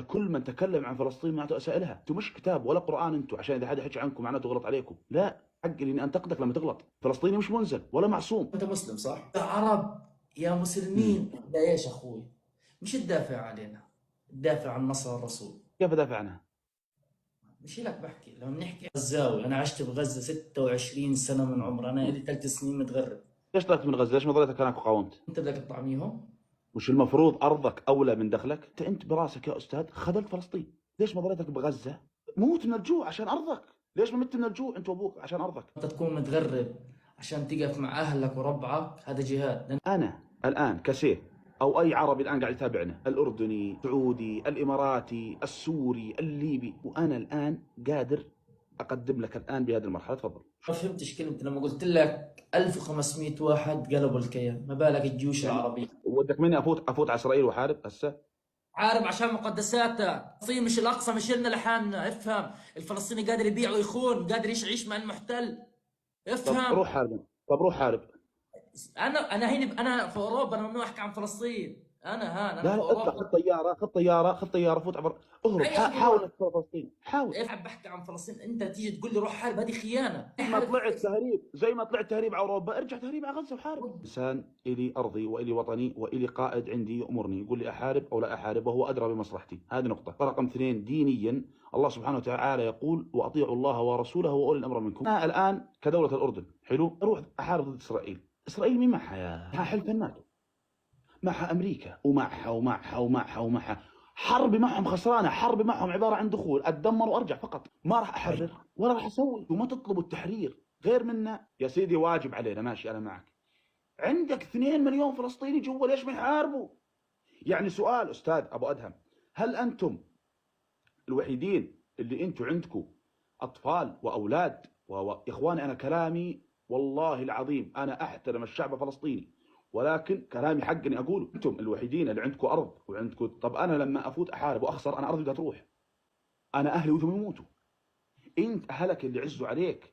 كل من تكلم عن فلسطين معناته اسائلها، انتم مش كتاب ولا قران انتم عشان اذا حدا حكى عنكم معناته غلط عليكم، لا، حق اني انتقدك لما تغلط. فلسطيني مش منزل ولا معصوم. انت مسلم صح؟ يا عرب يا امم مسلمين، ده ايش اخوي؟ مش تدافع علينا، تدافع عن نصر الرسول. كيف ادافع عنها؟ مش لك بحكي لما بنحكي غزاوي، انا عشت بغزه 26 سنه من عمري، انا لي 3 سنين متغرب. ليش طلعت من غزه؟ ليش ما ضليتك هناك وقاومت؟ انت بدك تطعميهم؟ مش المفروض ارضك اولى من دخلك؟ انت براسك يا استاذ خذلت فلسطين، ليش ما ضليتك بغزه؟ موت من الجوع عشان ارضك. ليش ما مت من الجوع انت وابوك عشان ارضك؟ انت تكون متغرب عشان تقف مع اهلك وربعك، هذا جهاد. انا الان كسيف او اي عربي الان قاعد يتابعنا، الاردني، السعودي، الاماراتي، السوري، الليبي، وانا الان قادر اقدم لك الان بهذه المرحله. تفضل. ما فهمتش كلمتي لما قلت لك 1500 واحد قلبوا الكيان، ما بالك الجيوش يعني العربيه؟ ودك مني افوت على اسرائيل واحارب هسه؟ عارب عشان مقدساتها، فلسطين مش الاقصى، مش لنا لحالنا، افهم. الفلسطيني قادر يبيع ويخون، قادر يعيش مع المحتل، طب افهم. روح حارب، طب روح حارب. انا هنا، انا في اوروبا، انا ممنوع احكي عن فلسطين. انا لا في لا، اطلع، اوروبا. خذ طياره، خذ طياره، خذ طياره، فوت عبر، اهرب، اي اخي حاول روح. انك تدخل فلسطين، حاول. ايه بحكي عن فلسطين، انت تيجي تقول لي روح حارب، هذه خيانه. ما حارب طلعت في تهريب زي ما طلعت تهريب على اوروبا، ارجع تهريب على غزه وحارب. انسان الي ارضي والي وطني والي قائد عندي يامرني يقول لي احارب او لا احارب، وهو ادرى بمصلحتي. هذه نقطه. رقم اثنين، دينيا الله سبحانه وتعالى يقول واطيعوا الله ورسوله واولي الامر منكم. انا الان كدوله الاردن حلو اروح احارب ضد اسرائيل. اسرائيل مين معها؟ معها حلف الناتو، معها امريكا، ومعها حربي معهم خسرانه. حربي معهم عباره عن دخول اتدمر وارجع فقط. ما راح احرر ولا راح اسوي. وما تطلبوا التحرير غير منا يا سيدي، واجب علينا، ماشي انا معك. عندك 2 مليون فلسطيني جوا، ليش ما يحاربوا؟ يعني سؤال استاذ ابو ادهم، هل انتم الوحيدين اللي انتم عندكم اطفال واولاد؟ يا اخواني انا كلامي والله العظيم انا احترم الشعب الفلسطيني، ولكن كلامي حق اني اقوله. انتم الوحيدين اللي عندكم ارض وعندكم. طب انا لما افوت احارب واخسر، انا ارضي بدها تروح، انا اهلي ودهم يموتوا. انت اهلك اللي عزوا عليك